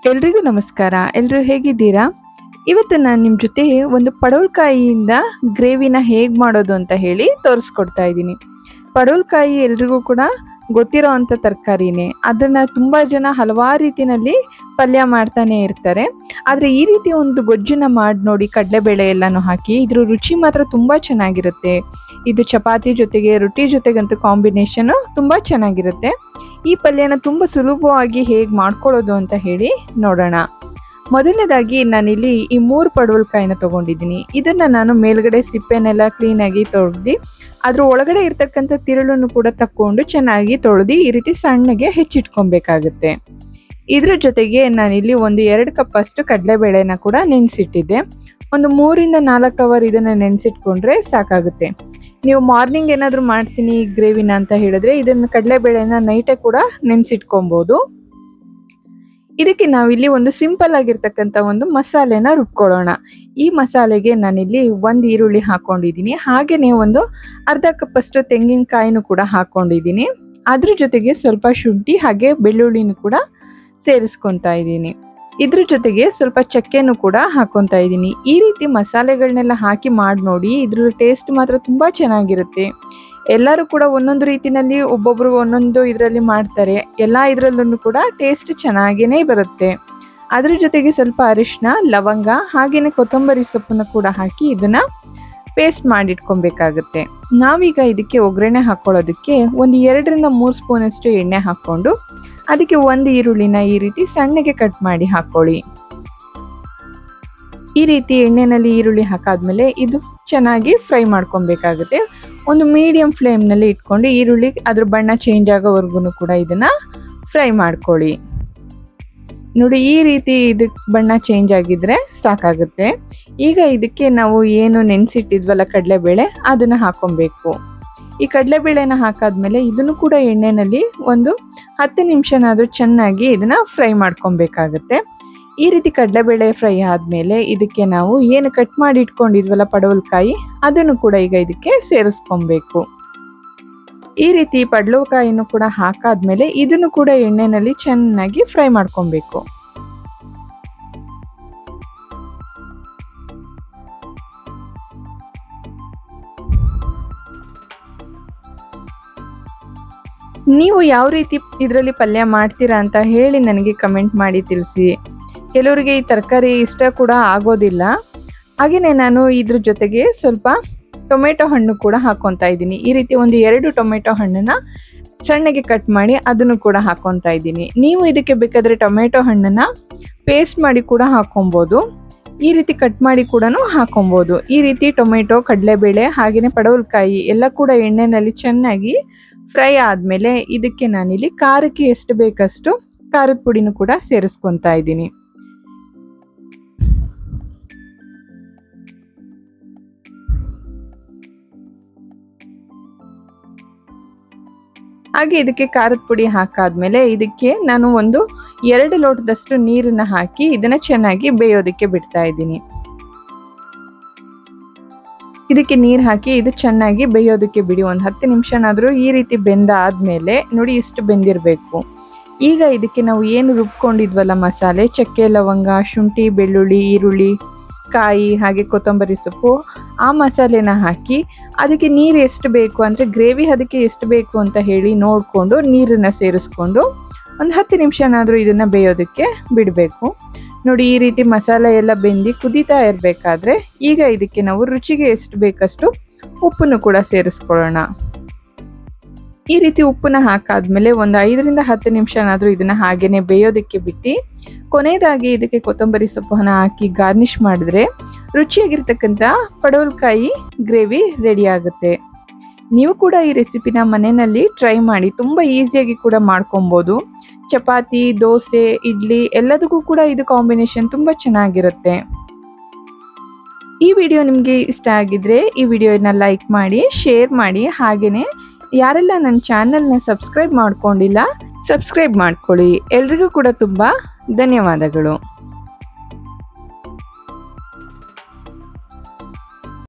ಎಲ್ರಿಗೂ ನಮಸ್ಕಾರ. ಎಲ್ಲರೂ ಹೇಗಿದ್ದೀರಾ? ಇವತ್ತು ನಾನು ನಿಮ್ಮ ಜೊತೆ ಒಂದು ಪಡವಲಕಾಯಿಯಿಂದ ಗ್ರೇವಿನ ಹೇಗೆ ಮಾಡೋದು ಅಂತ ಹೇಳಿ ತೋರಿಸ್ಕೊಡ್ತಾ ಇದ್ದೀನಿ. ಪಡವಲಕಾಯಿ ಎಲ್ರಿಗೂ ಕೂಡ ಗೊತ್ತಿರೋ ಅಂಥ ತರಕಾರಿನೇ. ಅದನ್ನು ತುಂಬ ಜನ ಹಲವಾರು ರೀತಿಯಲ್ಲಿ ಪಲ್ಯ ಮಾಡ್ತಾನೆ ಇರ್ತಾರೆ. ಆದರೆ ಈ ರೀತಿ ಒಂದು ಗೊಜ್ಜನ್ನ ಮಾಡಿ ನೋಡಿ, ಕಡಲೆಬೇಳೆ ಎಲ್ಲನೂ ಹಾಕಿ, ಇದ್ರ ರುಚಿ ಮಾತ್ರ ತುಂಬ ಚೆನ್ನಾಗಿರುತ್ತೆ. ಇದು ಚಪಾತಿ ಜೊತೆಗೆ, ರೊಟ್ಟಿ ಜೊತೆಗಂತೂ ಕಾಂಬಿನೇಷನು ತುಂಬ ಚೆನ್ನಾಗಿರುತ್ತೆ. ಈ ಪಲ್ಯನ ತುಂಬ ಸುಲಭವಾಗಿ ಹೇಗೆ ಮಾಡ್ಕೊಳ್ಳೋದು ಅಂತ ಹೇಳಿ ನೋಡೋಣ. ಮೊದಲನೇದಾಗಿ ನಾನಿಲ್ಲಿ ಈ 3 ಪಡವಲಕಾಯಿನ ತೊಗೊಂಡಿದ್ದೀನಿ. ಇದನ್ನು ನಾನು ಮೇಲ್ಗಡೆ ಸಿಪ್ಪೆನೆಲ್ಲ ಕ್ಲೀನಾಗಿ ತೊಳೆದು ಅದ್ರ ಒಳಗಡೆ ಇರ್ತಕ್ಕಂಥ ತಿರುಳನ್ನು ಕೂಡ ತಕ್ಕೊಂಡು ಚೆನ್ನಾಗಿ ತೊಳೆದು ಈ ರೀತಿ ಸಣ್ಣಗೆ ಹೆಚ್ಚಿಟ್ಕೊಬೇಕಾಗುತ್ತೆ. ಇದ್ರ ಜೊತೆಗೆ ನಾನಿಲ್ಲಿ ಒಂದು 2 ಕಪ್ ಅಷ್ಟು ಕಡಲೆಬೇಳೆನ ಕೂಡ ನೆನೆಸಿಟ್ಟಿದ್ದೆ. ಒಂದು 3 ಇಂದ 4 ಅವರ್ ಇದನ್ನು ನೆನೆಸಿಟ್ಕೊಂಡ್ರೆ ಸಾಕಾಗುತ್ತೆ. ನೀವು ಮಾರ್ನಿಂಗ್ ಏನಾದರೂ ಮಾಡ್ತೀನಿ ಗ್ರೇವಿನ ಅಂತ ಹೇಳಿದ್ರೆ ಇದನ್ನು ಕಡಲೆಬೇಳೆನ ನೈಟೇ ಕೂಡ ನೆನೆಸಿಟ್ಕೊಬೋದು. ಇದಕ್ಕೆ ನಾವಿಲ್ಲಿ ಒಂದು ಸಿಂಪಲ್ ಆಗಿರ್ತಕ್ಕಂಥ ಒಂದು ಮಸಾಲೆನ ರುಬ್ಕೊಳ್ಳೋಣ. ಈ ಮಸಾಲೆಗೆ ನಾನಿಲ್ಲಿ 1 ಈರುಳ್ಳಿ ಹಾಕೊಂಡಿದ್ದೀನಿ. ಹಾಗೆಯೇ ಒಂದು ಅರ್ಧ ಕಪ್ ಅಷ್ಟು ತೆಂಗಿನಕಾಯಿನೂ ಕೂಡ ಹಾಕೊಂಡಿದ್ದೀನಿ. ಅದ್ರ ಜೊತೆಗೆ ಸ್ವಲ್ಪ ಶುಂಠಿ ಹಾಗೆ ಬೆಳ್ಳುಳ್ಳಿನೂ ಕೂಡ ಸೇರಿಸ್ಕೊತಾ ಇದ್ದೀನಿ. ಇದ್ರ ಜೊತೆಗೆ ಸ್ವಲ್ಪ ಚಕ್ಕೆನೂ ಕೂಡ ಹಾಕೊತಾ ಇದ್ದೀನಿ. ಈ ರೀತಿ ಮಸಾಲೆಗಳನ್ನೆಲ್ಲ ಹಾಕಿ ಮಾಡಿ ನೋಡಿ, ಇದ್ರ ಟೇಸ್ಟ್ ಮಾತ್ರ ತುಂಬ ಚೆನ್ನಾಗಿರುತ್ತೆ. ಎಲ್ಲರೂ ಕೂಡ ಒಂದೊಂದು ರೀತಿಯಲ್ಲಿ ಒಬ್ಬೊಬ್ರು ಒಂದೊಂದು ಇದರಲ್ಲಿ ಮಾಡ್ತಾರೆ. ಎಲ್ಲ ಇದರಲ್ಲೂ ಕೂಡ ಟೇಸ್ಟ್ ಚೆನ್ನಾಗೇ ಬರುತ್ತೆ. ಅದ್ರ ಜೊತೆಗೆ ಸ್ವಲ್ಪ ಅರಿಶಿನ, ಲವಂಗ ಹಾಗೆಯೇ ಕೊತ್ತಂಬರಿ ಸೊಪ್ಪನ್ನು ಕೂಡ ಹಾಕಿ ಇದನ್ನು ಪೇಸ್ಟ್ ಮಾಡಿಟ್ಕೊಬೇಕಾಗುತ್ತೆ. ನಾವೀಗ ಇದಕ್ಕೆ ಒಗ್ಗರಣೆ ಹಾಕ್ಕೊಳ್ಳೋದಕ್ಕೆ ಒಂದು 2 ರಿಂದ 3 ಸ್ಪೂನಷ್ಟು ಎಣ್ಣೆ ಹಾಕ್ಕೊಂಡು ಅದಕ್ಕೆ 1 ಈರುಳ್ಳಿನ ಈ ರೀತಿ ಸಣ್ಣಗೆ ಕಟ್ ಮಾಡಿ ಹಾಕ್ಕೊಳ್ಳಿ. ಈ ರೀತಿ ಎಣ್ಣೆನಲ್ಲಿ ಈರುಳ್ಳಿ ಹಾಕಾದ್ಮೇಲೆ ಇದು ಚೆನ್ನಾಗಿ ಫ್ರೈ ಮಾಡ್ಕೊಬೇಕಾಗುತ್ತೆ. ಒಂದು ಮೀಡಿಯಂ ಫ್ಲೇಮ್ನಲ್ಲಿ ಇಟ್ಕೊಂಡು ಈರುಳ್ಳಿ ಅದ್ರ ಬಣ್ಣ ಚೇಂಜ್ ಆಗೋವರೆಗೂ ಕೂಡ ಇದನ್ನು ಫ್ರೈ ಮಾಡ್ಕೊಳ್ಳಿ. ನೋಡಿ, ಈ ರೀತಿ ಇದಕ್ಕೆ ಬಣ್ಣ ಚೇಂಜ್ ಆಗಿದ್ರೆ ಸಾಕಾಗುತ್ತೆ. ಈಗ ಇದಕ್ಕೆ ನಾವು ಏನು ನೆನೆಸಿಟ್ಟಿದ್ವಲ್ಲ ಕಡಲೆಬೇಳೆ, ಅದನ್ನು ಹಾಕೊಬೇಕು. ಈ ಕಡಲೆಬೇಳೆನ ಹಾಕಾದ್ಮೇಲೆ ಇದನ್ನು ಕೂಡ ಎಣ್ಣೆನಲ್ಲಿ ಒಂದು 10 ನಿಮಿಷನಾದರೂ ಚೆನ್ನಾಗಿ ಇದನ್ನು ಫ್ರೈ ಮಾಡ್ಕೊಬೇಕಾಗುತ್ತೆ. ಈ ರೀತಿ ಕಡಲೆಬೇಳೆ ಫ್ರೈ ಆದಮೇಲೆ ಇದಕ್ಕೆ ನಾವು ಏನು ಕಟ್ ಮಾಡಿ ಇಟ್ಕೊಂಡಿದ್ವಲ್ಲ ಪಡವಲಕಾಯಿ, ಅದನ್ನು ಕೂಡ ಈಗ ಇದಕ್ಕೆ ಸೇರಿಸ್ಕೊಬೇಕು. ಈ ರೀತಿ ಪಡವಲಕಾಯಿನೂ ಕೂಡ ಹಾಕಾದ್ಮೇಲೆ ಇದನ್ನು ಕೂಡ ಎಣ್ಣೆನಲ್ಲಿ ಚೆನ್ನಾಗಿ ಫ್ರೈ ಮಾಡ್ಕೊಬೇಕು. ನೀವು ಯಾವ ರೀತಿ ಇದರಲ್ಲಿ ಪಲ್ಯ ಮಾಡ್ತೀರಾ ಅಂತ ಹೇಳಿ ನನಗೆ ಕಮೆಂಟ್ ಮಾಡಿ ತಿಳಿಸಿ. ಕೆಲವರಿಗೆ ಈ ತರಕಾರಿ ಇಷ್ಟ ಕೂಡ ಆಗೋದಿಲ್ಲ. ಹಾಗೆಯೇ ನಾನು ಇದ್ರ ಜೊತೆಗೆ ಸ್ವಲ್ಪ ಟೊಮೆಟೊ ಹಣ್ಣು ಕೂಡ ಹಾಕ್ಕೊತಾ ಇದ್ದೀನಿ. ಈ ರೀತಿ ಒಂದು 2 ಟೊಮೆಟೊ ಹಣ್ಣನ್ನು ಸಣ್ಣಗೆ ಕಟ್ ಮಾಡಿ ಅದನ್ನು ಕೂಡ ಹಾಕ್ಕೊತಾ ಇದ್ದೀನಿ. ನೀವು ಇದಕ್ಕೆ ಬೇಕಾದರೆ ಟೊಮೆಟೊ ಹಣ್ಣನ್ನು ಪೇಸ್ಟ್ ಮಾಡಿ ಕೂಡ ಹಾಕ್ಕೊಬೋದು. ಈ ರೀತಿ ಕಟ್ ಮಾಡಿ ಕೂಡ ಹಾಕ್ಕೊಬೋದು. ಈ ರೀತಿ ಟೊಮೆಟೊ, ಕಡಲೆಬೇಳೆ ಹಾಗೆಯೇ ಪಡವಲಕಾಯಿ ಎಲ್ಲ ಕೂಡ ಎಣ್ಣೆಯಲ್ಲಿ ಚೆನ್ನಾಗಿ ಫ್ರೈ ಆದಮೇಲೆ ಇದಕ್ಕೆ ನಾನಿಲ್ಲಿ ಖಾರಕ್ಕೆ ಎಷ್ಟು ಬೇಕಷ್ಟು ಖಾರದ ಪುಡಿನೂ ಕೂಡ ಸೇರಿಸ್ಕೊತಾ ಇದ್ದೀನಿ. ಹಾಗೆ ಇದಕ್ಕೆ ಖಾರದ ಪುಡಿ ಹಾಕಾದ್ಮೇಲೆ ಇದಕ್ಕೆ ನಾನು ಒಂದು 2 ಲೋಟದಷ್ಟು ನೀರನ್ನು ಹಾಕಿ ಇದನ್ನು ಚೆನ್ನಾಗಿ ಬೇಯೋದಕ್ಕೆ ಬಿಡ್ತಾ ಇದ್ದೀನಿ. ಇದಕ್ಕೆ ನೀರು ಹಾಕಿ ಇದು ಚೆನ್ನಾಗಿ ಬೇಯೋದಕ್ಕೆ ಬಿಡಿ. ಒಂದು 10 ನಿಮಿಷನಾದರೂ ಈ ರೀತಿ ಬೆಂದಾದ್ಮೇಲೆ ನೋಡಿ, ಇಷ್ಟು ಬೆಂದಿರಬೇಕು. ಈಗ ಇದಕ್ಕೆ ನಾವು ಏನು ರುಬ್ಕೊಂಡಿದ್ವಲ್ಲ ಮಸಾಲೆ, ಚಕ್ಕೆ, ಲವಂಗ, ಶುಂಠಿ, ಬೆಳ್ಳುಳ್ಳಿ, ಈರುಳ್ಳಿ, ಕಾಯಿ ಹಾಗೆ ಕೊತ್ತಂಬರಿ ಸೊಪ್ಪು, ಆ ಮಸಾಲೆನ ಹಾಕಿ ಅದಕ್ಕೆ ನೀರು ಎಷ್ಟು ಬೇಕು ಅಂದರೆ ಗ್ರೇವಿ ಅದಕ್ಕೆ ಎಷ್ಟು ಬೇಕು ಅಂತ ಹೇಳಿ ನೋಡಿಕೊಂಡು ನೀರನ್ನು ಸೇರಿಸ್ಕೊಂಡು ಒಂದು 10 ನಿಮಿಷನಾದರೂ ಇದನ್ನು ಬೇಯೋದಕ್ಕೆ ಬಿಡಬೇಕು. ನೋಡಿ, ಈ ರೀತಿ ಮಸಾಲೆ ಎಲ್ಲ ಬೆಂದು ಕುದೀತಾ ಇರಬೇಕಾದ್ರೆ ಈಗ ಇದಕ್ಕೆ ನಾವು ರುಚಿಗೆ ಎಷ್ಟು ಬೇಕಷ್ಟು ಉಪ್ಪನ್ನು ಕೂಡ ಸೇರಿಸ್ಕೊಳ್ಳೋಣ. ಈ ರೀತಿ ಉಪ್ಪನ್ನ ಹಾಕಾದ್ಮೇಲೆ ಒಂದು 5 ರಿಂದ 10 ನಿಮಿಷನಾದರೂ ಇದನ್ನು ಹಾಗೇನೆ ಬೇಯೋದಕ್ಕೆ ಬಿಟ್ಟು ಕೊನೆಯದಾಗಿ ಇದಕ್ಕೆ ಕೊತ್ತಂಬರಿ ಸೊಪ್ಪನ್ನು ಹಾಕಿ ಗಾರ್ನಿಷ್ ಮಾಡಿದ್ರೆ ರುಚಿಯಾಗಿರ್ತಕ್ಕಂಥ ಪಡವಲಕಾಯಿ ಗ್ರೇವಿ ರೆಡಿ ಆಗುತ್ತೆ. ನೀವು ಕೂಡ ಈ ರೆಸಿಪಿನ ಮನೆಯಲ್ಲಿ ಟ್ರೈ ಮಾಡಿ. ತುಂಬ ಈಸಿಯಾಗಿ ಕೂಡ ಮಾಡ್ಕೊಬೋದು. ಚಪಾತಿ, ದೋಸೆ, ಇಡ್ಲಿ ಎಲ್ಲದಕ್ಕೂ ಕೂಡ ಇದು ಕಾಂಬಿನೇಷನ್ ತುಂಬ ಚೆನ್ನಾಗಿರುತ್ತೆ. ಈ ವಿಡಿಯೋ ನಿಮಗೆ ಇಷ್ಟ ಆಗಿದ್ರೆ ಈ ವಿಡಿಯೋನ ಲೈಕ್ ಮಾಡಿ, ಶೇರ್ ಮಾಡಿ. ಹಾಗೆಯೇ ಯಾರೆಲ್ಲ ನನ್ನ ಚಾನಲ್ನ ಸಬ್ಸ್ಕ್ರೈಬ್ ಮಾಡ್ಕೊಂಡಿಲ್ಲ, ಸಬ್ಸ್ಕ್ರೈಬ್ ಮಾಡ್ಕೊಳ್ಳಿ. ಎಲ್ರಿಗೂ ಕೂಡ ತುಂಬ ಧನ್ಯವಾದಗಳು.